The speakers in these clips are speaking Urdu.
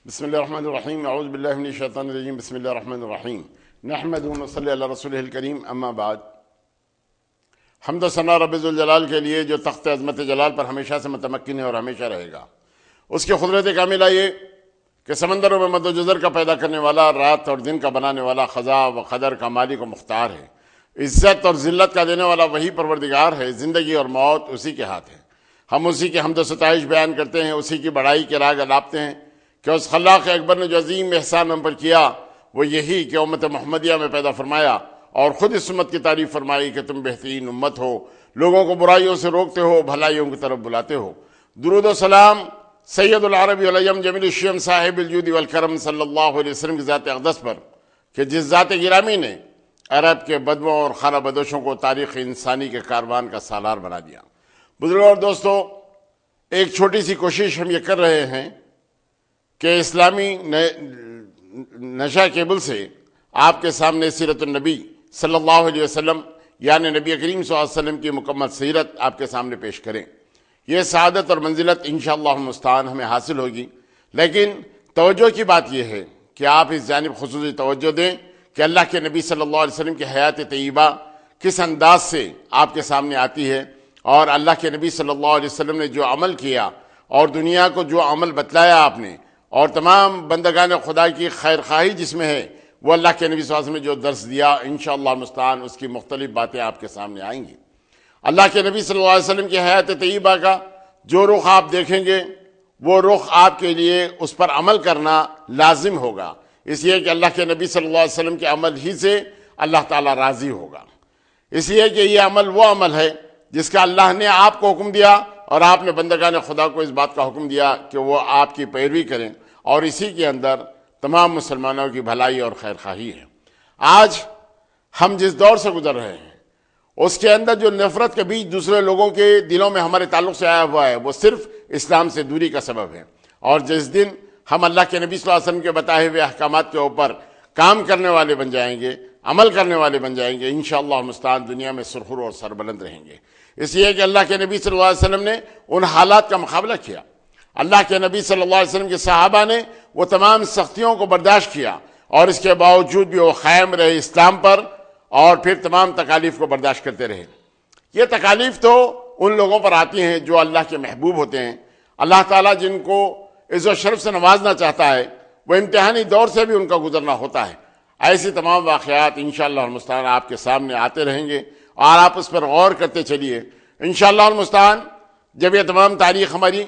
بسم اللہ الرحمن الرحیم اعوذ باللہ من الشیطان الرجیم بسم اللہ الرحمن الرحیم نحمدہ ونصلی علی رسولہ الکریم اما بعد۔ حمد و ثنا رب ذوالجلال کے لیے جو تخت عظمت جلال پر ہمیشہ سے متمکن ہے اور ہمیشہ رہے گا۔ اس کی قدرت کاملہ یہ کہ سمندروں میں مد و جزر کا پیدا کرنے والا، رات اور دن کا بنانے والا، خضا و قدر کا مالک و مختار ہے، عزت اور ذلت کا دینے والا وہی پروردگار ہے، زندگی اور موت اسی کے ہاتھ ہے۔ ہم اسی کی حمد و ستائش بیان کرتے ہیں، اسی کی بڑائی کے راگ الاپتے ہیں کہ اس خلاق اکبر نے جو عظیم احسان ہم پر کیا وہ یہی کہ امت محمدیہ میں پیدا فرمایا اور خود اس امت کی تعریف فرمائی کہ تم بہترین امت ہو، لوگوں کو برائیوں سے روکتے ہو، بھلائیوں کی طرف بلاتے ہو۔ درود و سلام سید العرب والعجم جمیل الشیم صاحب الجود والکرم صلی اللہ علیہ وسلم کی ذات اقدس پر کہ جس ذات گرامی نے عرب کے بدووں اور خانہ بدوشوں کو تاریخ انسانی کے کاروان کا سالار بنا دیا۔ بزرگوں اور دوستوں، ایک چھوٹی سی کوشش ہم یہ کر رہے ہیں کہ اسلامی نشہ کیبل سے آپ کے سامنے سیرت النبی صلی اللہ علیہ وسلم یعنی نبی کریم صلی اللہ علیہ وسلم کی مکمل سیرت آپ کے سامنے پیش کریں۔ یہ سعادت اور منزلت انشاءاللہ المستعان ہمیں حاصل ہوگی، لیکن توجہ کی بات یہ ہے کہ آپ اس جانب خصوصی توجہ دیں کہ اللہ کے نبی صلی اللہ علیہ وسلم کی حیات طیبہ کس انداز سے آپ کے سامنے آتی ہے، اور اللہ کے نبی صلی اللہ علیہ وسلم نے جو عمل کیا اور دنیا کو جو عمل بتلایا آپ نے، اور تمام بندگان خدا کی خیر خواہی جس میں ہے، وہ اللہ کے نبی صلی اللہ علیہ وسلم نے جو درس دیا انشاءاللہ المستعان اس کی مختلف باتیں آپ کے سامنے آئیں گی۔ اللہ کے نبی صلی اللہ علیہ وسلم کی حیات طیبہ کا جو رخ آپ دیکھیں گے وہ رخ آپ کے لیے اس پر عمل کرنا لازم ہوگا، اس لیے کہ اللہ کے نبی صلی اللہ علیہ وسلم کے عمل ہی سے اللہ تعالیٰ راضی ہوگا، اس لیے کہ یہ عمل وہ عمل ہے جس کا اللہ نے آپ کو حکم دیا اور آپ نے بندگان خدا کو اس بات کا حکم دیا کہ وہ آپ کی پیروی کریں، اور اسی کے اندر تمام مسلمانوں کی بھلائی اور خیر خواہی ہے۔ آج ہم جس دور سے گزر رہے ہیں اس کے اندر جو نفرت کے بیچ دوسرے لوگوں کے دلوں میں ہمارے تعلق سے آیا ہوا ہے وہ صرف اسلام سے دوری کا سبب ہے، اور جس دن ہم اللہ کے نبی صلی اللہ علیہ وسلم کے بتائے ہوئے احکامات کے اوپر کام کرنے والے بن جائیں گے، عمل کرنے والے بن جائیں گے، انشاءاللہ المستعان دنیا میں سرخرو اور سربلند رہیں گے۔ اس لیے کہ اللہ کے نبی صلی اللہ علیہ وسلم نے ان حالات کا مقابلہ کیا، اللہ کے نبی صلی اللہ علیہ وسلم کے صحابہ نے وہ تمام سختیوں کو برداشت کیا، اور اس کے باوجود بھی وہ قائم رہے اسلام پر، اور پھر تمام تکالیف کو برداشت کرتے رہے۔ یہ تکالیف تو ان لوگوں پر آتی ہیں جو اللہ کے محبوب ہوتے ہیں۔ اللہ تعالیٰ جن کو عز و شرف سے نوازنا چاہتا ہے وہ امتحانی دور سے بھی ان کا گزرنا ہوتا ہے۔ ایسی تمام واقعات انشاءاللہ المستعان آپ کے سامنے آتے رہیں گے، اور آپ اس پر غور کرتے چلیے۔ انشاءاللہ المستعان جب یہ تمام تاریخ ہماری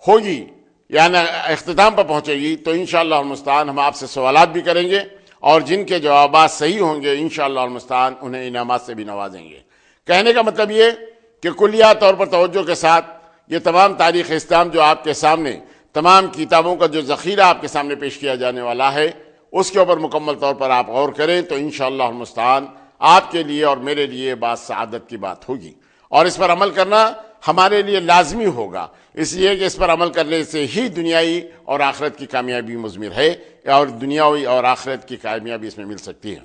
ہوگی یعنی اختتام پر پہنچے گی تو انشاءاللہ المستعان ہم آپ سے سوالات بھی کریں گے، اور جن کے جوابات صحیح ہوں گے انشاءاللہ المستعان انہیں انعامات سے بھی نوازیں گے۔ کہنے کا مطلب یہ کہ کلیہ طور پر توجہ کے ساتھ یہ تمام تاریخ اسلام جو آپ کے سامنے تمام کتابوں کا جو ذخیرہ آپ کے سامنے پیش کیا جانے والا ہے اس کے اوپر مکمل طور پر آپ غور کریں تو انشاءاللہ المستعان آپ کے لیے اور میرے لیے بات سعادت کی بات ہوگی، اور اس پر عمل کرنا ہمارے لیے لازمی ہوگا، اس لیے کہ اس پر عمل کرنے سے ہی دنیائی اور آخرت کی کامیابی مضمر ہے، اور دنیاوی اور آخرت کی کامیابی اس میں مل سکتی ہے۔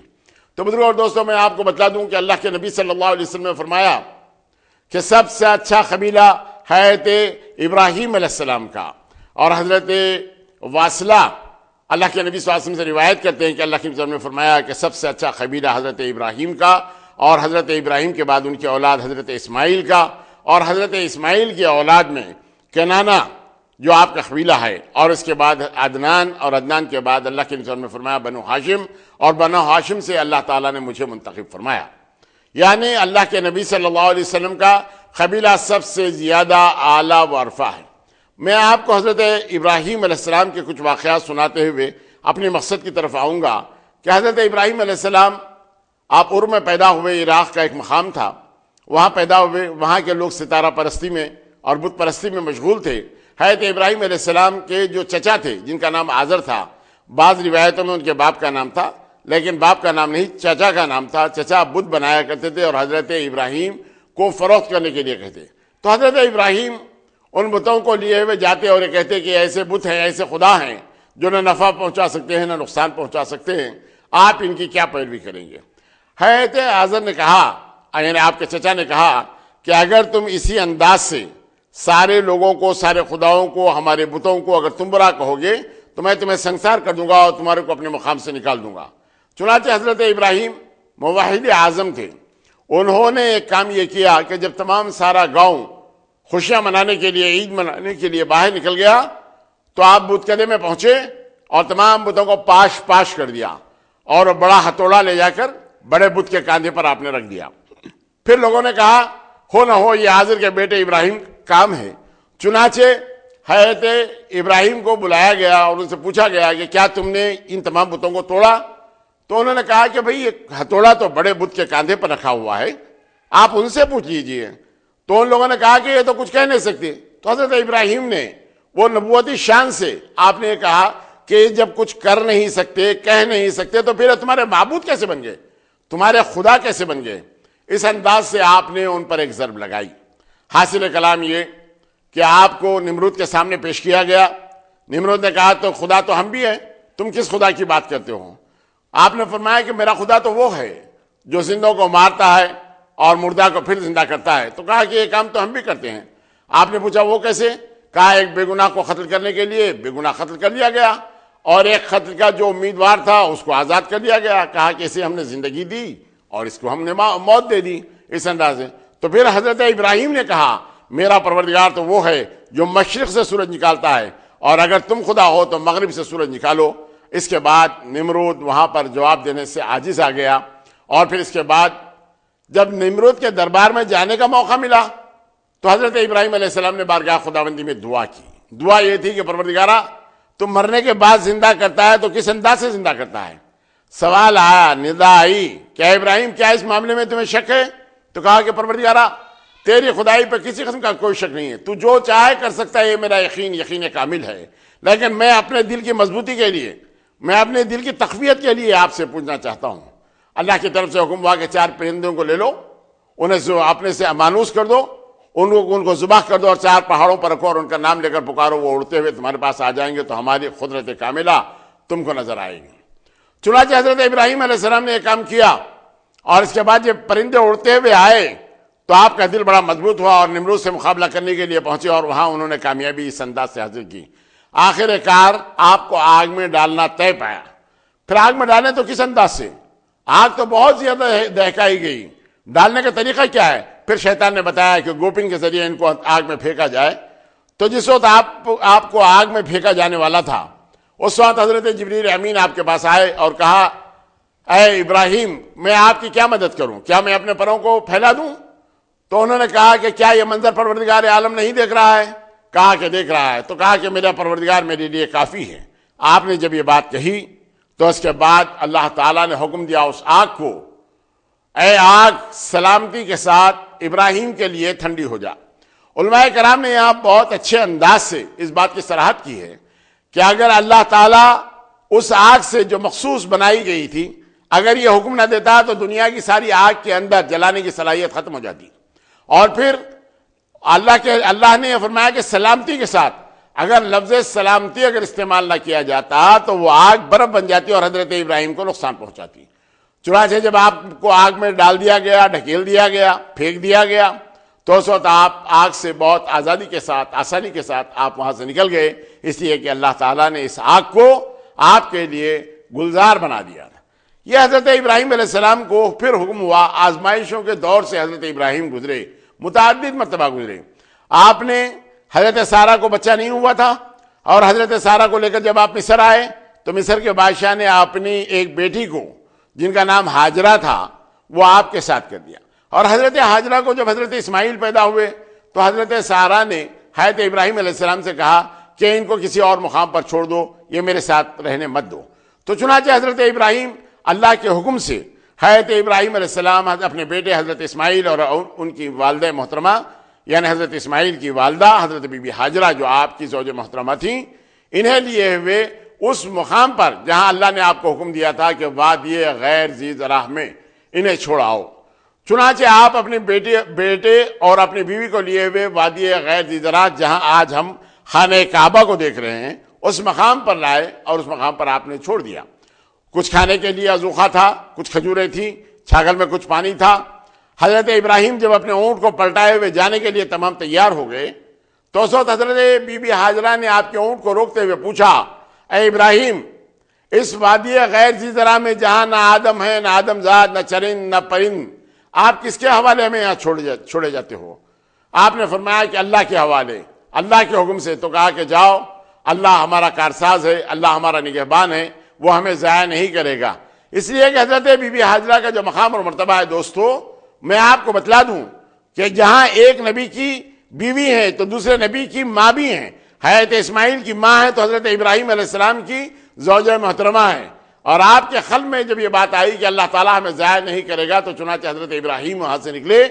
تو بزرگوں اور دوستوں، میں آپ کو بتلا دوں کہ اللہ کے نبی صلی اللہ علیہ وسلم نے فرمایا کہ سب سے اچھا قبیلہ حضرت ابراہیم علیہ السلام کا، اور حضرت واصلہ اللہ کے نبی صلی اللہ علیہ وسلم سے روایت کرتے ہیں کہ اللہ کے نبی صلی اللہ علیہ وسلم نے فرمایا کہ سب سے اچھا قبیلہ حضرت ابراہیم کا، اور حضرت ابراہیم کے بعد ان کی اولاد حضرت اسماعیل کا، اور حضرت اسماعیل کی اولاد میں کنانہ جو آپ کا قبیلہ ہے، اور اس کے بعد عدنان، اور عدنان کے بعد اللہ کے نبی صلی اللہ علیہ وسلم نے فرمایا بنو ہاشم، اور بنو ہاشم سے اللہ تعالیٰ نے مجھے منتخب فرمایا۔ یعنی اللہ کے نبی صلی اللہ علیہ وسلم کا قبیلہ سب سے زیادہ اعلیٰ و ارفع ہے۔ میں آپ کو حضرت ابراہیم علیہ السلام کے کچھ واقعات سناتے ہوئے اپنے مقصد کی طرف آؤں گا کہ حضرت ابراہیم علیہ السلام آپ ار میں پیدا ہوئے، عراق کا ایک مقام تھا، وہاں پیدا ہوئے، وہاں کے لوگ ستارہ پرستی میں اور بت پرستی میں مشغول تھے۔ حضرت ابراہیم علیہ السلام کے جو چچا تھے جن کا نام آزر تھا، بعض روایتوں میں ان کے باپ کا نام تھا لیکن باپ کا نام نہیں، چچا کا نام تھا۔ چچا بت بنایا کرتے تھے اور حضرت ابراہیم کو فروخت کرنے کے لیے کہتے، تو حضرت ابراہیم ان بتوں کو لیے ہوئے جاتے اور یہ کہتے کہ ایسے بت ہیں، ایسے خدا ہیں جو نہ نفع پہنچا سکتے ہیں نہ نقصان پہنچا سکتے ہیں، آپ ان کی کیا پیروی کریں گے؟ حضرت آزر نے کہا، یعنی آپ کے چچا نے کہا کہ اگر تم اسی انداز سے سارے لوگوں کو، سارے خداؤں کو، ہمارے بتوں کو اگر تم برا کہو گے تو میں تمہیں سنسار کر دوں گا اور تمہارے کو اپنے مقام سے نکال دوں گا۔ چنانچہ حضرت ابراہیم موحد اعظم تھے، انہوں نے ایک کام یہ کیا کہ جب تمام سارا گاؤں خوشیاں منانے کے لیے، عید منانے کے لیے باہر نکل گیا تو آپ بت کدے میں پہنچے اور تمام بتوں کو پاش کر دیا اور بڑا ہتھوڑا لے جا کر بڑے بت کے کاندھے پر آپ نے رکھ دیا۔ پھر لوگوں نے کہا ہو نہ ہو یہ حاضر کے بیٹے ابراہیم کام ہے۔ چنانچہ حضرت ابراہیم کو بلایا گیا اور ان سے پوچھا گیا کہ کیا تم نے ان تمام بتوں کو توڑا؟ تو انہوں نے کہا کہ بھئی یہ ہتھوڑا تو بڑے بت کے کاندھے پر رکھا ہوا ہے، آپ ان سے پوچھ لیجئے۔ تو ان لوگوں نے کہا کہ یہ تو کچھ کہہ نہیں سکتے۔ تو حضرت ابراہیم نے وہ نبوتی شان سے آپ نے کہا کہ جب کچھ کر نہیں سکتے، کہہ نہیں سکتے، تو پھر تمہارے معبود کیسے بن گئے، تمہارے خدا کیسے بن گئے؟ اس انداز سے آپ نے ان پر ایک ضرب لگائی۔ حاصل کلام یہ کہ آپ کو نمرود کے سامنے پیش کیا گیا۔ نمرود نے کہا تو خدا تو ہم بھی ہیں، تم کس خدا کی بات کرتے ہو؟ آپ نے فرمایا کہ میرا خدا تو وہ ہے جو زندوں کو مارتا ہے اور مردہ کو پھر زندہ کرتا ہے۔ تو کہا کہ یہ کام تو ہم بھی کرتے ہیں۔ آپ نے پوچھا وہ کیسے؟ کہا ایک بے گناہ کو قتل کرنے کے لیے بے گناہ قتل کر لیا گیا، اور ایک قتل کا جو امیدوار تھا اس کو آزاد کر دیا گیا۔ کہا کہ اسے ہم نے زندگی دی اور اس کو ہم نے موت دے دی، اس انداز سے۔ تو پھر حضرت ابراہیم نے کہا میرا پروردگار تو وہ ہے جو مشرق سے سورج نکالتا ہے، اور اگر تم خدا ہو تو مغرب سے سورج نکالو۔ اس کے بعد نمرود وہاں پر جواب دینے سے عاجز آ گیا، اور پھر اس کے بعد جب نمرود کے دربار میں جانے کا موقع ملا تو حضرت ابراہیم علیہ السلام نے بارگاہ خداوندی میں دعا کی۔ دعا یہ تھی کہ پروردگارا تم مرنے کے بعد زندہ کرتا ہے تو کس انداز سے زندہ کرتا ہے؟ سوال آیا، ندا آئی، کیا ابراہیم کیا اس معاملے میں تمہیں شک ہے؟ تو کہا کہ پروردگارا تیری خدائی پر کسی قسم کا کوئی شک نہیں ہے، تو جو چاہے کر سکتا ہے، یہ میرا یقین کامل ہے، لیکن میں اپنے دل کی مضبوطی کے لیے، میں اپنے دل کی تقویت کے لیے آپ سے پوچھنا چاہتا ہوں۔ اللہ کی طرف سے حکم ہوا کہ 4 پرندوں کو لے لو، انہیں اپنے سے مانوس کر دو، ان کو ذبح کر دو اور 4 پہاڑوں پر رکھو اور ان کا نام لے کر پکارو، وہ اڑتے ہوئے تمہارے پاس آ جائیں گے تو ہماری قدرت کاملہ تم کو نظر آئے گی۔ چنانچہ حضرت ابراہیم علیہ السلام نے یہ کام کیا، اور اس کے بعد جب پرندے اڑتے ہوئے آئے تو آپ کا دل بڑا مضبوط ہوا اور نمرود سے مقابلہ کرنے کے لیے پہنچے، اور وہاں انہوں نے کامیابی اس انداز سے حاصل کی۔ آخر کار آپ کو آگ میں ڈالنا طے پایا۔ پھر آگ میں ڈالیں تو کس انداز سے؟ آگ تو بہت زیادہ دہکائی گئی، ڈالنے کا طریقہ کیا ہے؟ پھر شیطان نے بتایا کہ گوپن کے ذریعے ان کو آگ میں پھینکا جائے۔ تو جس وقت آپ کو آگ میں پھینکا جانے والا تھا، اس وقت حضرت جبریل امین آپ کے پاس آئے اور کہا اے ابراہیم میں آپ کی کیا مدد کروں، کیا میں اپنے پروں کو پھیلا دوں؟ تو انہوں نے کہا کہ کیا یہ منظر پروردگار عالم نہیں دیکھ رہا ہے؟ کہا کہ دیکھ رہا ہے۔ تو کہا کہ میرا پروردگار میرے لیے کافی ہے۔ آپ نے جب یہ بات کہی تو اس کے بعد اللہ تعالیٰ نے حکم دیا اس آگ کو، اے آگ سلامتی کے ساتھ ابراہیم کے لیے ٹھنڈی ہو جا۔ علماء کرام نے یہاں بہت اچھے انداز سے اس بات کی صراحت کی ہے کہ اگر اللہ تعالیٰ اس آگ سے جو مخصوص بنائی گئی تھی اگر یہ حکم نہ دیتا تو دنیا کی ساری آگ کے اندر جلانے کی صلاحیت ختم ہو جاتی، اور پھر اللہ نے یہ فرمایا کہ سلامتی کے ساتھ، اگر لفظ سلامتی اگر استعمال نہ کیا جاتا تو وہ آگ برف بن جاتی اور حضرت ابراہیم کو نقصان پہنچاتی۔ چنانچہ جب آپ کو آگ میں ڈال دیا گیا، ڈھکیل دیا گیا، پھینک دیا گیا، تو اس وقت آپ آگ سے بہت آزادی کے ساتھ، آسانی کے ساتھ آپ وہاں سے نکل گئے، اس لیے کہ اللہ تعالیٰ نے اس آگ کو آپ کے لیے گلزار بنا دیا۔ یہ حضرت ابراہیم علیہ السلام کو پھر حکم ہوا، آزمائشوں کے دور سے حضرت ابراہیم گزرے، متعدد مرتبہ گزرے۔ آپ نے حضرت سارہ کو بچہ نہیں ہوا تھا، اور حضرت سارہ کو لے کر جب آپ مصر آئے تو مصر کے بادشاہ نے اپنی ایک بیٹی کو جن کا نام ہاجرہ تھا وہ آپ کے ساتھ کر دیا، اور حضرت ہاجرہ کو جب حضرت اسماعیل پیدا ہوئے تو حضرت سارہ نے حضرت ابراہیم علیہ السلام سے کہا کہ ان کو کسی اور مقام پر چھوڑ دو، یہ میرے ساتھ رہنے مت دو۔ تو چنانچہ حضرت ابراہیم اللہ کے حکم سے حضرت ابراہیم علیہ السلام اپنے بیٹے حضرت اسماعیل اور ان کی والدہ محترمہ یعنی حضرت اسماعیل کی والدہ حضرت بی بی ہاجرہ جو آپ کی زوج محترمہ تھیں، انہیں لیے ہوئے اس مقام پر جہاں اللہ نے آپ کو حکم دیا تھا کہ وادی غیر ذی زرع میں انہیں چھوڑاؤ۔ چنانچہ آپ اپنے بیٹے اور اپنی بیوی کو لیے ہوئے وادی غیر ذی زرع جہاں آج ہم خانہ کعبہ کو دیکھ رہے ہیں اس مقام پر لائے، اور اس مقام پر آپ نے چھوڑ دیا۔ کچھ کھانے کے لیے عذوقہ تھا، کچھ کھجوریں تھیں، چھاگل میں کچھ پانی تھا۔ حضرت ابراہیم جب اپنے اونٹ کو پلٹائے ہوئے جانے کے لیے تمام تیار ہو گئے تو اس وقت حضرت بی بی ہاجرہ نے آپ کے اونٹ کو روکتے ہوئے پوچھا اے ابراہیم اس وادی غیر ذی زرع میں جہاں نہ آدم ہے، نہ آدم زاد، نہ چرند، نہ پرند، آپ کس کے حوالے میں یہاں چھوڑے جاتے ہو؟ آپ نے فرمایا کہ اللہ کے حوالے، اللہ کے حکم سے۔ تو کہا کہ جاؤ، اللہ ہمارا کارساز ہے، اللہ ہمارا نگہبان ہے، وہ ہمیں ضائع نہیں کرے گا۔ اس لیے کہ حضرت بی بی ہاجرہ کا جو مقام اور مرتبہ ہے دوستو، میں آپ کو بتلا دوں کہ جہاں ایک نبی کی بیوی ہے تو دوسرے نبی کی ماں بھی ہیں۔ حضرت اسماعیل کی ماں ہے تو حضرت ابراہیم علیہ السلام کی زوجہ محترمہ ہے۔ اور آپ کے قلب میں جب یہ بات آئی کہ اللہ تعالیٰ ہمیں ضائع نہیں کرے گا، تو چنانچہ حضرت ابراہیم وہاں سے نکلے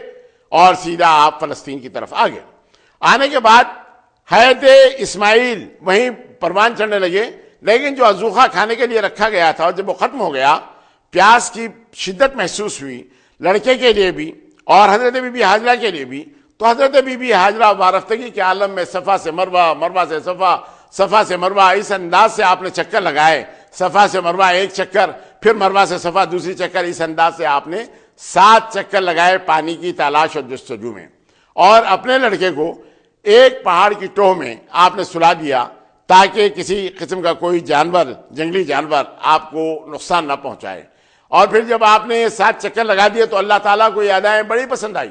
اور سیدھا آپ فلسطین کی طرف آ گئے۔ آنے کے بعد حضرت اسماعیل وہیں پروان چڑھنے لگے، لیکن جو عزوخہ کھانے کے لیے رکھا گیا تھا اور جب وہ ختم ہو گیا، پیاس کی شدت محسوس ہوئی لڑکے کے لیے بھی اور حضرت بی بی ہاجرہ کے لیے بھی۔ تو حضرت بی بی ہاجرہ وارفتگی کے عالم میں صفا سے مروہ، مروہ سے صفا، صفا سے مروہ، اس انداز سے آپ نے چکر لگائے، صفا سے مروہ ایک چکر، پھر مروہ سے صفا دوسری چکر، اس انداز سے آپ نے 7 چکر لگائے پانی کی تلاش اور جستجو میں، اور اپنے لڑکے کو ایک پہاڑ کی ٹوہ میں آپ نے سلا دیا تاکہ کسی قسم کا کوئی جانور، جنگلی جانور آپ کو نقصان نہ پہنچائے۔ اور پھر جب آپ نے یہ 7 چکر لگا دیے تو اللہ تعالیٰ کو یہ ادائیں بڑی پسند آئی۔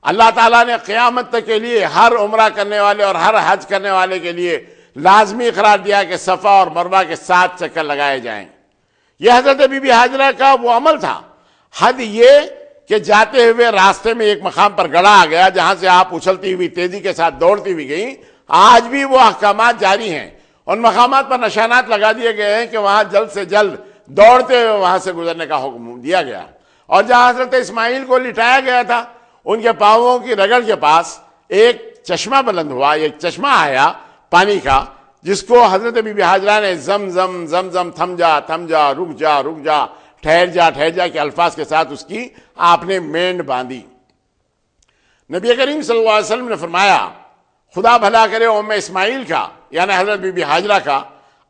اللہ تعالیٰ نے قیامت تک کے لیے ہر عمرہ کرنے والے اور ہر حج کرنے والے کے لیے لازمی قرار دیا کہ صفا اور مروہ کے 7 چکر لگائے جائیں۔ یہ حضرت بی بی ہاجرہ کا وہ عمل تھا۔ حد یہ کہ جاتے ہوئے راستے میں ایک مقام پر گڑھا آ گیا جہاں سے آپ اچھلتی ہوئی تیزی کے ساتھ دوڑتی ہوئی گئیں۔ آج بھی وہ احکامات جاری ہیں، ان مقامات پر نشانات لگا دیے گئے ہیں کہ وہاں جلد سے جلد دوڑتے ہوئے وہاں سے گزرنے کا حکم دیا گیا۔ اور جہاں حضرت اسماعیل کو لٹایا گیا تھا، ان کے پاؤں کی رگڑ کے پاس ایک چشمہ بلند ہوا، ایک چشمہ آیا پانی کا، جس کو حضرت بی بی ہاجرہ نے زم زم زم زم، تھم جا تھم جا، رک جا رک جا، ٹھہر جا ٹھہر جا کے الفاظ کے ساتھ اس کی آپ نے مینڈ باندھی۔ نبی کریم صلی اللہ علیہ وسلم نے فرمایا خدا بھلا کرے ام اسماعیل کا، یعنی حضرت بی بی ہاجرہ کا،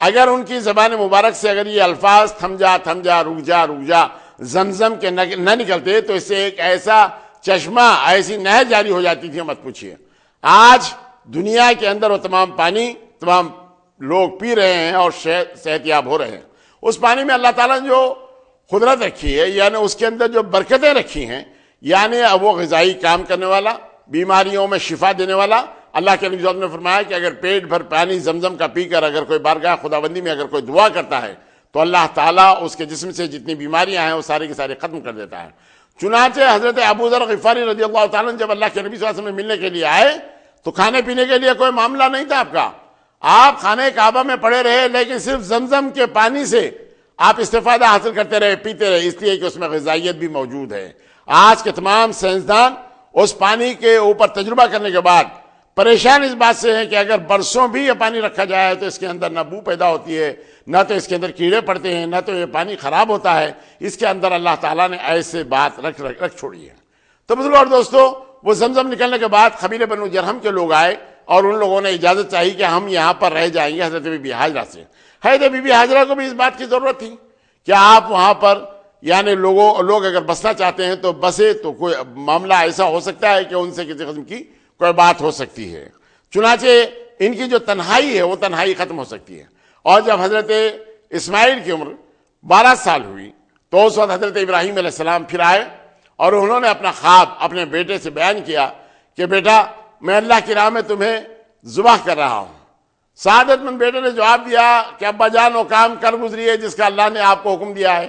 اگر ان کی زبان مبارک سے اگر یہ الفاظ تھم جا تھم جا، رک جا رک جا، زمزم کے نہ نکلتے تو اس سے ایک ایسا چشمہ، ایسی نہر جاری ہو جاتی تھی، مت پوچھیے۔ آج دنیا کے اندر وہ تمام پانی تمام لوگ پی رہے ہیں اور صحت یاب ہو رہے ہیں۔ اس پانی میں اللہ تعالیٰ نے جو قدرت رکھی ہے، یعنی اس کے اندر جو برکتیں رکھی ہیں، یعنی وہ غذائی کام کرنے والا، بیماریوں میں شفا دینے والا۔ اللہ کے نبی صلی اللہ علیہ وسلم نے فرمایا کہ اگر پیٹ بھر پانی زمزم کا پی کر اگر کوئی بارگاہ خداوندی میں اگر کوئی دعا کرتا ہے تو اللہ تعالیٰ اس کے جسم سے جتنی بیماریاں ہیں وہ ساری کی ساری ختم کر دیتا ہے۔ چنانچہ حضرت ابو ذر غفاری رضی اللہ تعالیٰ جب اللہ کے نبی صلی اللہ علیہ وسلم سے ملنے کے لیے آئے تو کھانے پینے کے لیے کوئی معاملہ نہیں تھا آپ کا، آپ خانہ کعبہ میں پڑے رہے، لیکن صرف زمزم کے پانی سے آپ استفادہ حاصل کرتے رہے، پیتے رہے، اس لیے کہ اس میں غذائیت بھی موجود ہے۔ آج کے تمام سائنسدان اس پانی کے اوپر تجربہ کرنے کے بعد پریشان اس بات سے ہیں کہ اگر برسوں بھی یہ پانی رکھا جائے تو اس کے اندر نہ بو پیدا ہوتی ہے، نہ تو اس کے اندر کیڑے پڑتے ہیں، نہ تو یہ پانی خراب ہوتا ہے۔ اس کے اندر اللہ تعالیٰ نے ایسے بات رکھ چھوڑی ہے۔ تو بزرگوں اور دوستو، وہ زمزم نکلنے کے بعد قبیلہ بنو جرہم کے لوگ آئے اور ان لوگوں نے اجازت چاہی کہ ہم یہاں پر رہ جائیں گے حضرت بی بی ہاجرہ سے۔ حضرت بی بی ہاجرہ کو بھی اس بات کی ضرورت تھی کہ آپ وہاں پر یعنی لوگ اگر بسنا چاہتے ہیں تو بسے، تو کوئی معاملہ ایسا ہو سکتا ہے کہ ان سے کسی قسم کی کوئی بات ہو سکتی ہے، چنانچہ ان کی جو تنہائی ہے وہ تنہائی ختم ہو سکتی ہے۔ اور جب حضرت اسماعیل کی عمر 12 سال ہوئی تو اس وقت حضرت ابراہیم علیہ السلام پھر آئے اور انہوں نے اپنا خواب اپنے بیٹے سے بیان کیا کہ بیٹا میں اللہ کی راہ میں تمہیں ذبح کر رہا ہوں۔ سعادت مند بیٹے نے جواب دیا کہ ابا جان وہ کام کر گزریے جس کا اللہ نے آپ کو حکم دیا ہے،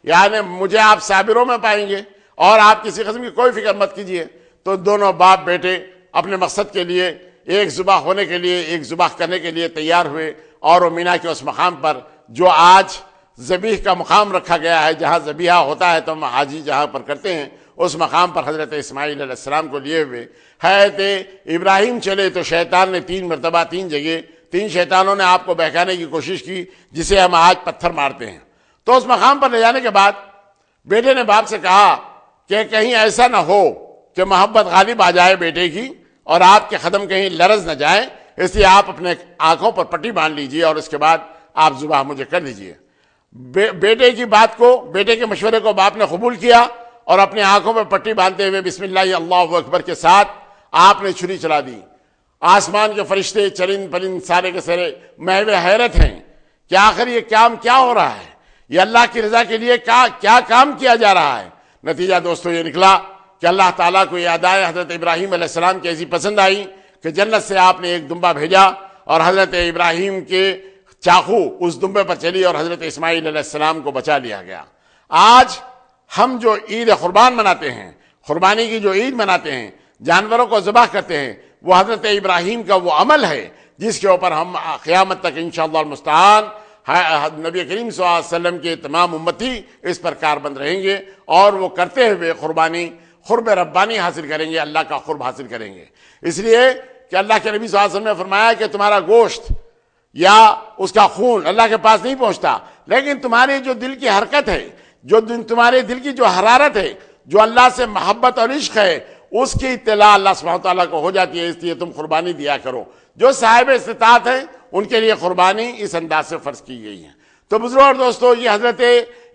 یعنی مجھے آپ صابروں میں پائیں گے اور آپ کسی قسم کی کوئی فکر مت کیجیے۔ تو دونوں باپ بیٹے اپنے مقصد کے لیے، ایک ذبح ہونے کے لیے، ایک ذبح کرنے کے لیے تیار ہوئے، اور وہ مینا کے اس مقام پر جو آج ذبیح کا مقام رکھا گیا ہے، جہاں ذبیحہ ہوتا ہے تو ہم حاجی جہاں پر کرتے ہیں، اس مقام پر حضرت اسماعیل علیہ السلام کو لیے ہوئے حضرت ابراہیم چلے تو شیطان نے 3 مرتبہ 3 جگہ 3 شیطانوں نے آپ کو بہکانے کی کوشش کی، جسے ہم آج پتھر مارتے ہیں۔ تو اس مقام پر لے جانے کے بعد بیٹے نے باپ سے کہا کہ کہیں ایسا نہ ہو کہ محبت غالب آ جائے بیٹے کی اور آپ کے قدم کہیں لرز نہ جائیں، اس لیے آپ اپنے آنکھوں پر پٹی باندھ لیجئے اور اس کے بعد آپ ذبح مجھے کر دیجئے۔ بیٹے کی بات کو، بیٹے کے مشورے کو باپ نے قبول کیا اور اپنے آنکھوں پر پٹی باندھتے ہوئے بسم اللہ اللہ اکبر کے ساتھ آپ نے چھری چلا دی۔ آسمان کے فرشتے، چرند پرند سارے کے سارے محو حیرت ہیں کہ آخر یہ کام کیا ہو رہا ہے، یہ اللہ کی رضا کے لیے کیا کام کیا جا رہا ہے۔ نتیجہ دوستو یہ نکلا کہ اللہ تعالیٰ کو یہ ادائے حضرت ابراہیم علیہ السلام کی ایسی پسند آئی کہ جنت سے آپ نے ایک دمبا بھیجا اور حضرت ابراہیم کے چاقو اس دمبے پر چلی اور حضرت اسماعیل علیہ السلام کو بچا لیا گیا۔ آج ہم جو عید قربان مناتے ہیں، قربانی کی جو عید مناتے ہیں، جانوروں کو ذبح کرتے ہیں، وہ حضرت ابراہیم کا وہ عمل ہے جس کے اوپر ہم قیامت تک انشاءاللہ المستعان نبی کریم صلی اللہ علیہ وسلم کے تمام امتی اس پر کاربند رہیں گے، اور وہ کرتے ہوئے قربانی قرب ربانی حاصل کریں گے، اللہ کا قرب حاصل کریں گے۔ اس لیے کہ اللہ کے نبی صلی اللہ علیہ وسلم نے فرمایا کہ تمہارا گوشت یا اس کا خون اللہ کے پاس نہیں پہنچتا، لیکن تمہاری جو دل کی حرکت ہے، جو تمہارے دل کی جو حرارت ہے، جو اللہ سے محبت اور عشق ہے، اس کی اطلاع اللہ سبحانہ وتعالیٰ کو ہو جاتی ہے۔ اس لیے تم قربانی دیا کرو۔ جو صاحب استطاعت ہیں ان کے لیے قربانی اس انداز سے فرض کی گئی ہے۔ تو بزرگوں اور دوستو، یہ حضرت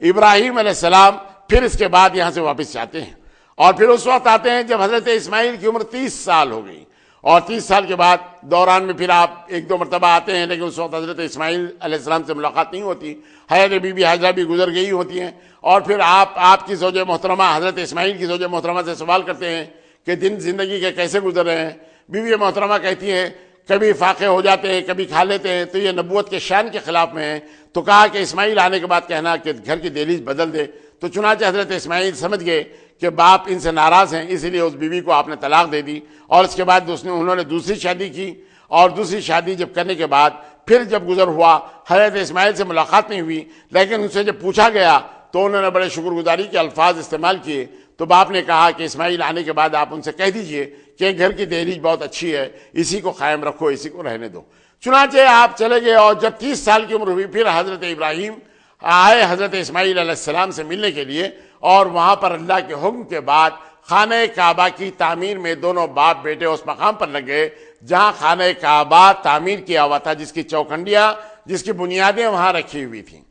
ابراہیم علیہ السلام پھر اس کے بعد یہاں سے واپس جاتے ہیں، اور پھر اس وقت آتے ہیں جب حضرت اسماعیل کی عمر 30 سال ہو گئی، اور 30 سال کے بعد دوران میں پھر آپ ایک دو مرتبہ آتے ہیں، لیکن اس وقت حضرت اسماعیل علیہ السلام سے ملاقات نہیں ہوتی، حضرت بی بی ہاجرہ بھی گزر گئی ہوتی ہیں، اور پھر آپ کی زوج محترمہ حضرت اسماعیل کی زوج محترمہ سے سوال کرتے ہیں کہ دن زندگی کے کیسے گزر رہے ہیں۔ بی بی محترمہ کہتی ہیں کبھی فاقے ہو جاتے ہیں، کبھی کھا لیتے ہیں، تو یہ نبوت کے شان کے خلاف میں ہے۔ تو کہا کہ اسماعیل آنے کے بعد کہنا کہ گھر کی دہلیز بدل دے۔ تو چنانچہ حضرت اسماعیل سمجھ گئے کہ باپ ان سے ناراض ہیں، اسی لیے اس بیوی کو آپ نے طلاق دے دی، اور اس کے بعد انہوں نے دوسری شادی کی، اور دوسری شادی جب کرنے کے بعد پھر جب گزر ہوا، حضرت اسماعیل سے ملاقات نہیں ہوئی، لیکن ان سے جب پوچھا گیا تو انہوں نے بڑے شکر گزاری کے الفاظ استعمال کیے۔ تو باپ نے کہا کہ اسماعیل آنے کے بعد آپ ان سے کہہ دیجئے کہ گھر کی دہلیز بہت اچھی ہے، اسی کو قائم رکھو، اسی کو رہنے دو۔ چنانچہ آپ چلے گئے، اور جب 30 سال کی عمر ہوئی پھر حضرت ابراہیم آئے حضرت اسماعیل علیہ السلام سے ملنے کے لیے، اور وہاں پر اللہ کے حکم کے بعد خانہ کعبہ کی تعمیر میں دونوں باپ بیٹے اس مقام پر لگ گئے جہاں خانہ کعبہ تعمیر کیا ہوا تھا، جس کی چوکھنڈیاں، جس کی بنیادیں وہاں رکھی ہوئی تھیں۔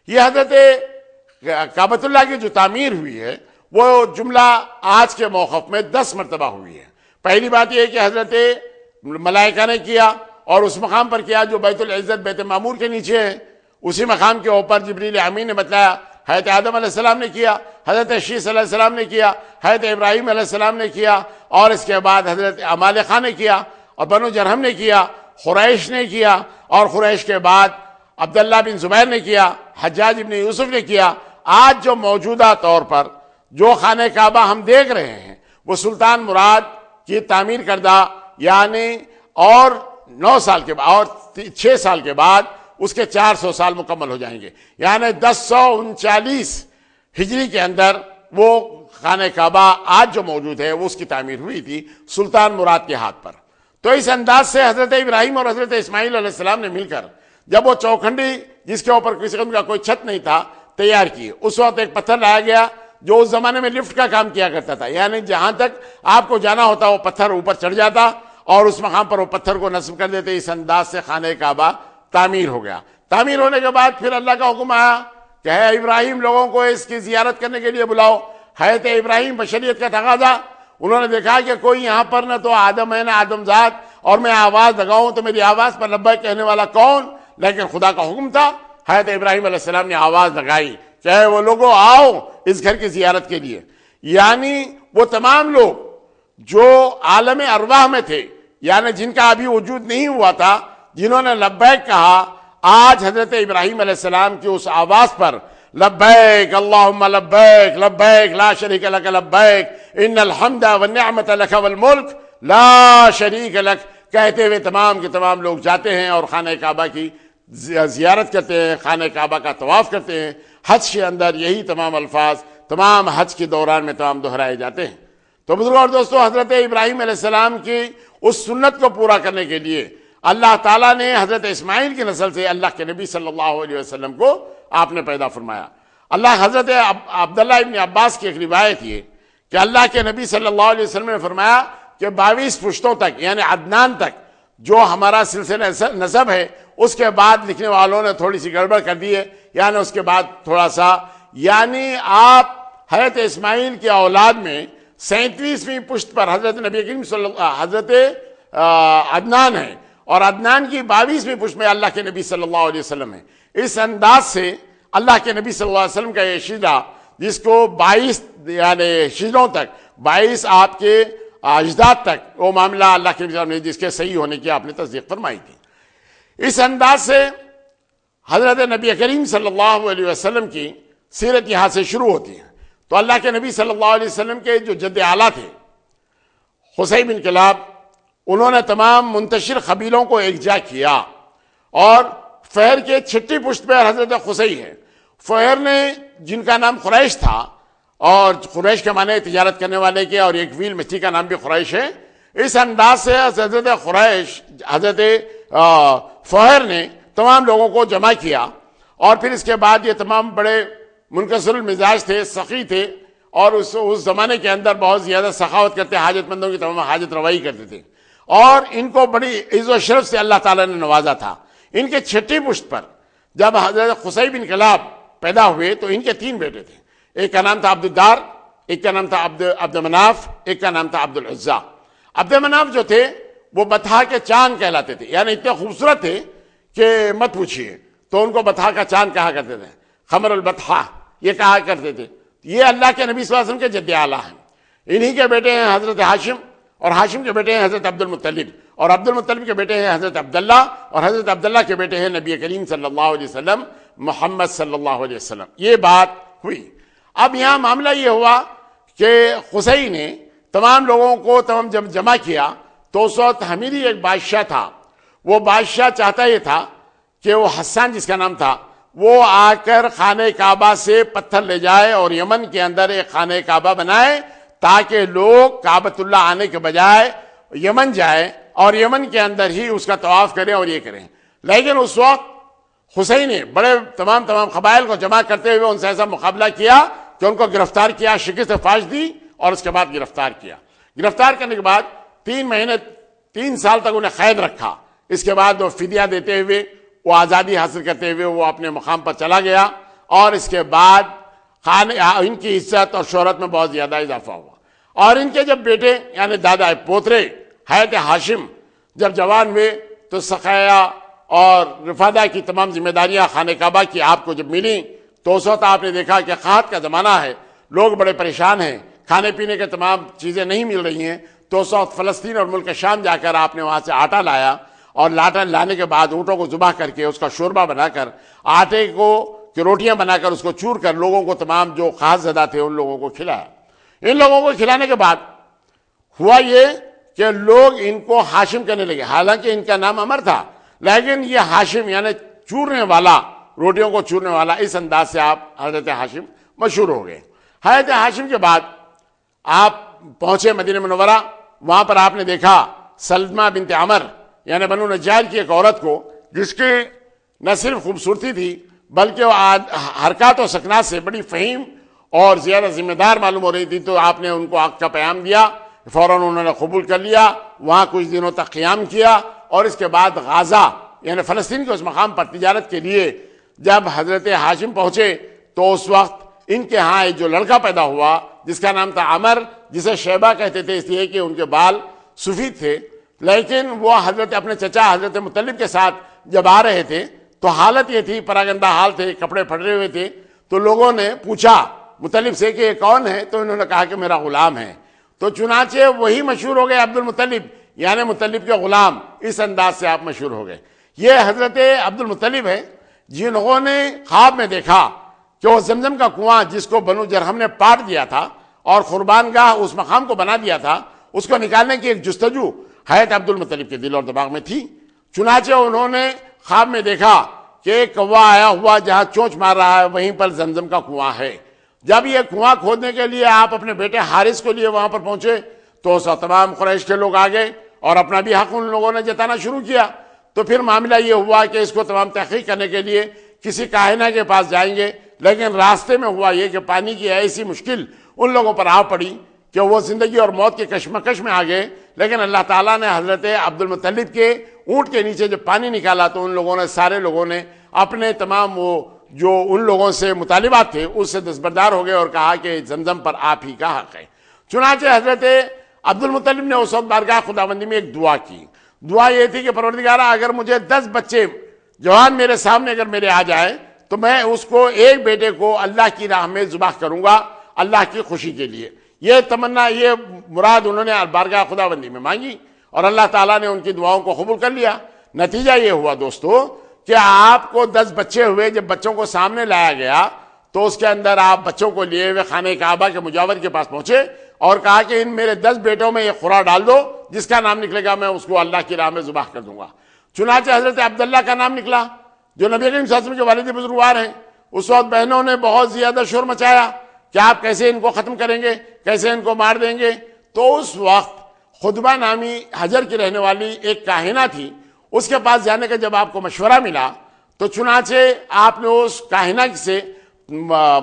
یہ حضرت کعبۃ اللہ کی جو تعمیر ہوئی ہے وہ جملہ آج کے موقف میں 10 مرتبہ ہوئی ہے۔ پہلی بات یہ ہے کہ حضرت ملائکہ نے کیا، اور اس مقام پر کیا جو بیت العزت بیت معمور کے نیچے ہے، اسی مقام کے اوپر جبریل امین نے بتلایا۔ حضرت آدم علیہ السلام نے کیا، حضرت شیس علیہ السلام نے کیا، حضرت ابراہیم علیہ السلام نے کیا، اور اس کے بعد حضرت عمالقہ نے کیا، اور بنو جرہم نے کیا، قریش نے کیا، اور قریش کے بعد عبداللہ بن زبیر نے کیا، حجاج ابن یوسف نے کیا۔ آج جو موجودہ طور پر جو خانہ کعبہ ہم دیکھ رہے ہیں وہ سلطان مراد کی تعمیر کردہ، یعنی اور 9 سال کے بعد اور 6 سال کے بعد اس کے 400 سال مکمل ہو جائیں گے، یعنی 1039 ہجری کے اندر وہ خانہ کعبہ آج جو موجود ہے وہ اس کی تعمیر ہوئی تھی سلطان مراد کے ہاتھ پر۔ تو اس انداز سے حضرت ابراہیم اور حضرت اسماعیل علیہ السلام نے مل کر جب وہ چوکھنڈی جس کے اوپر کسی قسم کا کوئی چھت نہیں تھا تیار کی، اس وقت ایک پتھر لایا گیا جو اس زمانے میں لفٹ کا کام کیا کرتا تھا، یعنی جہاں تک آپ کو جانا ہوتا وہ پتھر اوپر چڑھ جاتا اور اس مقام پر وہ پتھر کو نصب کر دیتے۔ اس انداز سے خانہ کعبہ تعمیر ہو گیا۔ تعمیر ہونے کے بعد پھر اللہ کا حکم آیا کہ ہے ابراہیم لوگوں کو اس کی زیارت کرنے کے لیے بلاؤ۔ حضرت ابراہیم بشریت کا تقاضا، انہوں نے دیکھا کہ کوئی یہاں پر نہ تو آدم ہے نہ آدم ذات، اور میں آواز لگاؤں تو میری آواز پر لبیک کہنے والا کون؟ لیکن خدا کا حکم تھا، حضرت ابراہیم علیہ السلام نے آواز لگائی کہ وہ لوگوں آؤ اس گھر کی زیارت کے لیے۔ یعنی وہ تمام لوگ جو عالم ارواح میں تھے، یعنی جن کا ابھی وجود نہیں ہوا تھا، جنہوں نے لبیک کہا، آج حضرت ابراہیم علیہ السلام کی اس آواز پر لبیک اللہم لبیک لبیک لا شریک لک لبیک ان الحمد والنعمت لک والملک لا شریک لک کہتے ہوئے تمام کے تمام لوگ جاتے ہیں اور خانہ کعبہ کی زیارت کرتے ہیں، خانہ کعبہ کا طواف کرتے ہیں۔ حج کے اندر یہی تمام الفاظ تمام حج کے دوران میں تمام دہرائے جاتے ہیں۔ تو بزرگوں اور دوستو، حضرت ابراہیم علیہ السلام کی اس سنت کو پورا کرنے کے لیے اللہ تعالیٰ نے حضرت اسماعیل کی نسل سے اللہ کے نبی صلی اللہ علیہ وسلم کو آپ نے پیدا فرمایا۔ اللہ حضرت عبداللہ ابن عباس کی ایک روایت یہ کہ اللہ کے نبی صلی اللہ علیہ وسلم نے فرمایا کہ 22 پشتوں تک، یعنی عدنان تک جو ہمارا سلسلہ نسب ہے، اس کے بعد لکھنے والوں نے تھوڑی سی گڑبڑ کر دی ہے، یعنی اس کے بعد تھوڑا سا، یعنی آپ حضرت اسماعیل کی اولاد میں 37ویں پشت پر حضرت نبی کریم حضرت عدنان ہے، اور عدنان کی 22ویں پشت میں اللہ کے نبی صلی اللہ علیہ وسلم ہے۔ اس انداز سے اللہ کے نبی صلی اللہ علیہ وسلم کا یہ شجرہ، جس کو 22 یعنی شجروں تک 22 آپ کے اجداد تک وہ معاملہ اللہ کے نبی صلی اللہ علیہ وسلم نے جس کے صحیح ہونے کی آپ نے تصدیق فرمائی تھی، اس انداز سے حضرت نبی کریم صلی اللہ علیہ وسلم کی سیرت یہاں سے شروع ہوتی ہے۔ تو اللہ کے نبی صلی اللہ علیہ وسلم کے جو جد اعلیٰ تھے قصی بن کلاب، انہوں نے تمام منتشر قبیلوں کو یکجا کیا، اور فہر کے چھٹی پشت پر حضرت قصی ہے۔ فہر نے، جن کا نام قریش تھا، اور قریش کے معنی تجارت کرنے والے کے، اور ایک ویل مچھی کا نام بھی قریش ہے، اس انداز سے حضرت قریش، حضرت فہر نے تمام لوگوں کو جمع کیا، اور پھر اس کے بعد یہ تمام بڑے منکسر المزاج تھے، سخی تھے، اور اس زمانے کے اندر بہت زیادہ سخاوت کرتے، حاجت مندوں کی تمام حاجت روائی کرتے تھے، اور ان کو بڑی عز و شرف سے اللہ تعالیٰ نے نوازا تھا۔ ان کے چھٹی پشت پر جب حضرت قصی بن کلاب پیدا ہوئے تو ان کے 3 بیٹے تھے، ایک کا نام تھا عبد الدار، ایک کا نام تھا عبد مناف، ایک کا نام تھا عبد العزا۔ عبد مناف جو تھے وہ بطحا کے چاند کہلاتے تھے، یعنی اتنے خوبصورت تھے کہ مت پوچھیے، تو ان کو بطحا کا چاند کہا کرتے تھے، قمر البطحا یہ کہا کرتے تھے۔ یہ اللہ کے نبی صلی اللہ علیہ وسلم کے جد اعلیٰ ہیں۔ انہی کے بیٹے ہیں حضرت ہاشم، اور ہاشم کے بیٹے ہیں حضرت عبد المطلب، اور عبد المطلب کے بیٹے ہیں حضرت عبداللہ، اور حضرت عبداللہ کے بیٹے ہیں نبی کریم صلی اللہ علیہ وسلم، محمد صلی اللہ علیہ وسلم۔ یہ بات ہوئی۔ اب یہاں معاملہ یہ ہوا کہ قصی نے تمام لوگوں کو جب جمع کیا تو اس وقت حمیری ایک بادشاہ تھا، وہ بادشاہ چاہتا یہ تھا کہ وہ حسان جس کا نام تھا، وہ آ کر خانہ کعبہ سے پتھر لے جائے اور یمن کے اندر ایک خانہ کعبہ بنائے، تاکہ لوگ کعبۃ اللہ آنے کے بجائے یمن جائے اور یمن کے اندر ہی اس کا طواف کریں اور یہ کریں۔ لیکن اس وقت قصی نے بڑے تمام قبائل کو جمع کرتے ہوئے ان سے ایسا مقابلہ کیا کہ ان کو گرفتار کیا، شکست فاش دی، اور اس کے بعد گرفتار کیا۔ گرفتار کرنے کے بعد 3 سال تک انہیں قید رکھا۔ اس کے بعد وہ فدیہ دیتے ہوئے، وہ آزادی حاصل کرتے ہوئے وہ اپنے مقام پر چلا گیا، اور اس کے بعد ان کی عزت اور شہرت میں بہت زیادہ اضافہ ہوا۔ اور ان کے جب بیٹے یعنی دادا پوترے حضرت ہاشم جب جوان ہوئے تو سقایا اور رفادہ کی تمام ذمہ داریاں خانہ کعبہ کی آپ کو جب ملی تو اس وقت آپ نے دیکھا کہ قحط کا زمانہ ہے، لوگ بڑے پریشان ہیں، کھانے پینے کے تمام چیزیں نہیں مل رہی ہیں، تو اس وقت فلسطین اور ملک شام جا کر آپ نے وہاں سے آٹا لایا، اور آٹا لانے کے بعد اونٹوں کو ذبح کر کے اس کا شوربہ بنا کر، آٹے کو کی روٹیاں بنا کر اس کو چور کر لوگوں کو، تمام جو قحط زدہ تھے ان لوگوں کو کھلایا۔ ان لوگوں کو کھلانے کے بعد ہوا یہ کہ لوگ ان کو ہاشم کہنے لگے، حالانکہ ان کا نام عمر تھا، لیکن یہ ہاشم یعنی چورنے والا، روٹیوں کو چورنے والا، اس انداز سے آپ حضرت ہاشم مشہور ہو گئے۔ حضرت ہاشم کے بعد آپ پہنچے مدینہ منورہ، وہاں پر آپ نے دیکھا سلمہ بنت عمر یعنی بنو نجار کی ایک عورت کو، جس کی نہ صرف خوبصورتی تھی بلکہ وہ حرکات و سکنات سے بڑی فہیم اور زیادہ ذمہ دار معلوم ہو رہی تھی، تو آپ نے ان کو آگ کا پیام دیا، فوراً انہوں نے قبول کر لیا، وہاں کچھ دنوں تک قیام کیا، اور اس کے بعد غازہ یعنی فلسطین کے اس مقام پر تجارت کے لیے جب حضرت ہاشم پہنچے تو اس وقت ان کے ہاں جو لڑکا پیدا ہوا جس کا نام تھا عمر، جسے شیبہ کہتے تھے اس لیے کہ ان کے بال سفید تھے، لیکن وہ حضرت اپنے چچا حضرت مطلب کے ساتھ جب آ رہے تھے تو حالت یہ تھی، پراگندہ حال تھے، کپڑے پھٹے ہوئے تھے، تو لوگوں نے پوچھا مطلب سے کہ یہ کون ہے، تو انہوں نے کہا کہ میرا غلام ہے، تو چنانچہ وہی مشہور ہو گئے عبد المطلب یعنی مطلب کے غلام، اس انداز سے آپ مشہور ہو گئے۔ یہ حضرت عبد المطلب ہے جنہوں نے خواب میں دیکھا کہ وہ زمزم کا کنواں جس کو بنو جرہم نے پاٹ دیا تھا اور قربان گاہ اس مقام کو بنا دیا تھا، اس کو نکالنے کی ایک جستجو حضرت عبد المطلب کے دل اور دماغ میں تھی۔ چنانچہ انہوں نے خواب میں دیکھا کہ ایک کوا آیا ہوا جہاں چونچ مار رہا ہے وہیں پر زمزم کا کنواں ہے۔ جب یہ کنواں کھودنے کے لیے آپ اپنے بیٹے حارث کو لیے وہاں پر پہنچے تو تمام قریش کے لوگ آ گئے اور اپنا بھی حق ان لوگوں نے جتانا شروع کیا۔ تو پھر معاملہ یہ ہوا کہ اس کو تمام تحقیق کرنے کے لیے کسی کاہنہ کے پاس جائیں گے، لیکن راستے میں ہوا یہ کہ پانی کی ایسی مشکل ان لوگوں پر آ پڑی کہ وہ زندگی اور موت کے کشمکش میں آ گئے، لیکن اللہ تعالیٰ نے حضرت عبد المطلب کے اونٹ کے نیچے جب پانی نکالا تو ان لوگوں نے، سارے لوگوں نے اپنے تمام وہ جو ان لوگوں سے مطالبات تھے اس سے دستبردار ہو گئے اور کہا کہ زمزم پر آپ ہی کا حق ہے۔ چنانچہ حضرت عبد المطلب نے اس وقت بارگاہ خداوندی میں ایک دعا کی۔ دعا یہ تھی کہ پروردگارا اگر مجھے 10 بچے جوان میرے سامنے اگر میرے آ جائے تو میں اس کو ایک بیٹے کو اللہ کی راہ میں ذبح کروں گا اللہ کی خوشی کے لیے. یہ تمنا، یہ مراد انہوں نے بارگاہ خداوندی میں مانگی اور اللہ تعالیٰ نے ان کی دعاؤں کو قبول کر لیا. نتیجہ یہ ہوا دوستو کہ آپ کو 10 بچے ہوئے. جب بچوں کو سامنے لایا گیا تو اس کے اندر آپ بچوں کو لیے ہوئے خانہ کعبہ کے مجاور کے پاس پہنچے اور کہا کہ ان میرے 10 بیٹوں میں یہ خورا ڈال دو، جس کا نام نکلے گا میں اس کو اللہ کی راہ میں ذبح کر دوں گا. چنانچہ حضرت عبداللہ کا نام نکلا جو نبی کریم صلی اللہ علیہ وسلم کے والد بزرگوار ہیں. اس وقت بہنوں نے بہت زیادہ شور مچایا کہ آپ کیسے ان کو ختم کریں گے، کیسے ان کو مار دیں گے. تو اس وقت خطبہ نامی حجر کی رہنے والی ایک کاہنہ تھی، اس کے پاس جانے کا جب آپ کو مشورہ ملا تو چنانچہ آپ نے اس کاہنہ سے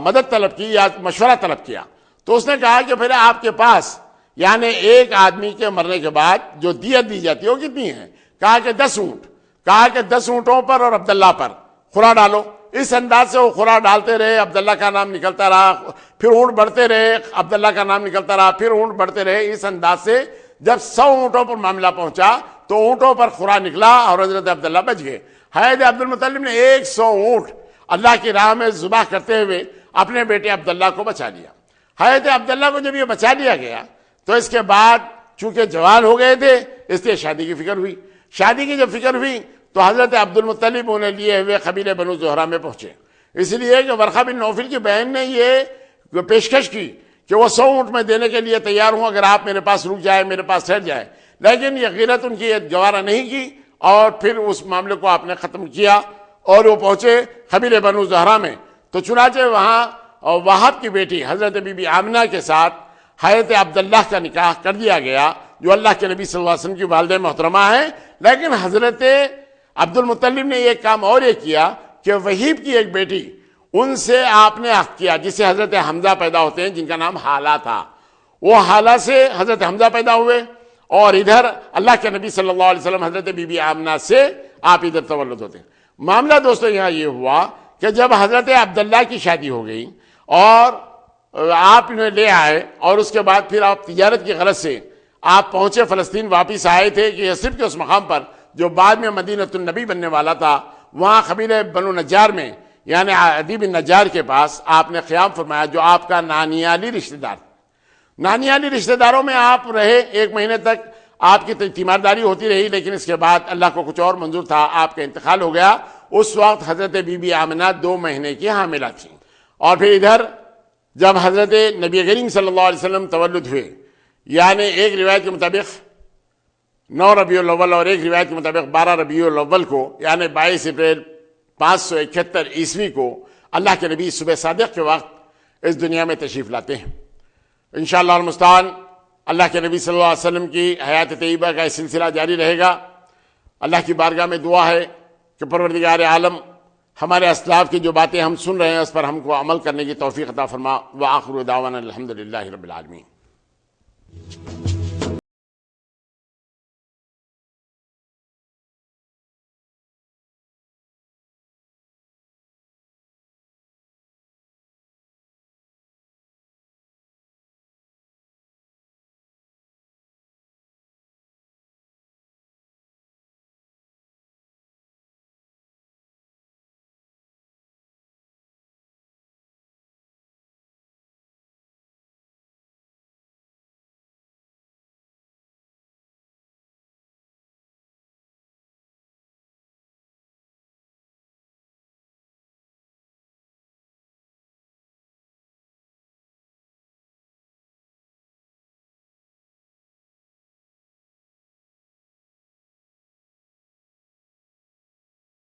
مدد طلب کی یا مشورہ طلب کیا. تو اس نے کہا کہ پھر آپ کے پاس یعنی ایک آدمی کے مرنے کے بعد جو دیت دی جاتی ہے وہ کتنی ہے؟ کہا کہ 10 اونٹ. کہا کہ 10 اونٹوں پر اور عبداللہ پر خورا ڈالو. اس انداز سے وہ خورا ڈالتے رہے، عبداللہ کا نام نکلتا رہا، پھر اونٹ بڑھتے رہے، عبداللہ کا نام نکلتا رہا، پھر اونٹ بڑھتے رہے. اس انداز سے جب 100 اونٹوں پر معاملہ پہنچا تو اونٹوں پر خورا نکلا اور حضرت عبداللہ بچ گئے. حضرت عبدالمطلب نے 100 اونٹ اللہ کی راہ میں ذبح کرتے ہوئے اپنے بیٹے عبداللہ کو بچا لیا. حضرت عبداللہ کو جب یہ بچا لیا گیا تو اس کے بعد چونکہ جوان ہو گئے تھے اس لیے شادی کی فکر ہوئی. شادی کی جب فکر ہوئی تو حضرت عبدالمطلب انہیں لیے ہوئے قبیلے بنو زہرہ میں پہنچے. اس لیے کہ ورقہ بن نوفل کی بہن نے یہ پیشکش کی کہ وہ 100 اونٹ میں دینے کے لیے تیار ہوں اگر آپ میرے پاس رک جائے، میرے پاس ٹھہر جائے. لیکن یہ غیرت ان کی گوارہ نہیں کی اور پھر اس معاملے کو آپ نے ختم کیا اور وہ پہنچے قبیلے بنو زہرہ میں. تو چنانچہ وہاں وہاب کی بیٹی حضرت بی بی آمنہ کے ساتھ حضرت عبداللہ کا نکاح کر دیا گیا جو اللہ کے نبی صلی اللہ علیہ وسلم کی والدہ محترمہ ہیں. لیکن حضرت عبدالمطلب نے ایک کام اور یہ کیا کہ وہیب کی ایک بیٹی ان سے آپ نے عہد کیا جس سے حضرت حمزہ پیدا ہوتے ہیں جن کا نام حالہ تھا. وہ حالہ سے حضرت حمزہ پیدا ہوئے اور ادھر اللہ کے نبی صلی اللہ علیہ وسلم حضرت بی بی آمنہ سے آپ ادھر تولد ہوتے ہیں. معاملہ دوستو یہاں یہ ہوا کہ جب حضرت عبداللہ کی شادی ہو گئی اور آپ انہیں لے آئے اور اس کے بعد پھر آپ تجارت کی غرض سے آپ پہنچے فلسطین، واپس آئے تھے کہ یثرب کے اس مقام پر جو بعد میں مدینہ النبی بننے والا تھا وہاں قبیلہ بنو نجار میں یعنی عدی بن نجار کے پاس آپ نے قیام فرمایا جو آپ کا نانیالی رشتہ دار. نانیالی رشتہ داروں میں آپ رہے 1 مہینے تک، آپ کی تیمارداری ہوتی رہی. لیکن اس کے بعد اللہ کو کچھ اور منظور تھا، آپ کا انتقال ہو گیا. اس وقت حضرت بی بی آمنہ 2 مہینے کی حاملہ تھیں. اور پھر ادھر جب حضرت نبی کریم صلی اللہ علیہ وسلم تولد ہوئے یعنی ایک روایت کے مطابق 9 ربیع الاول اور ایک روایت کے مطابق 12 ربیع الاول کو یعنی 22 اپریل 571 عیسوی کو اللہ کے نبی صبح صادق کے وقت اس دنیا میں تشریف لاتے ہیں. انشاءاللہ المستعان اللہ کے نبی صلی اللہ علیہ وسلم کی حیات طیبہ کا یہ سلسلہ جاری رہے گا. اللہ کی بارگاہ میں دعا ہے کہ پروردگار عالم ہمارے اسلاف کی جو باتیں ہم سن رہے ہیں اس پر ہم کو عمل کرنے کی توفیق عطا فرما. وآخر دعوانا الحمدللہ رب العالمین.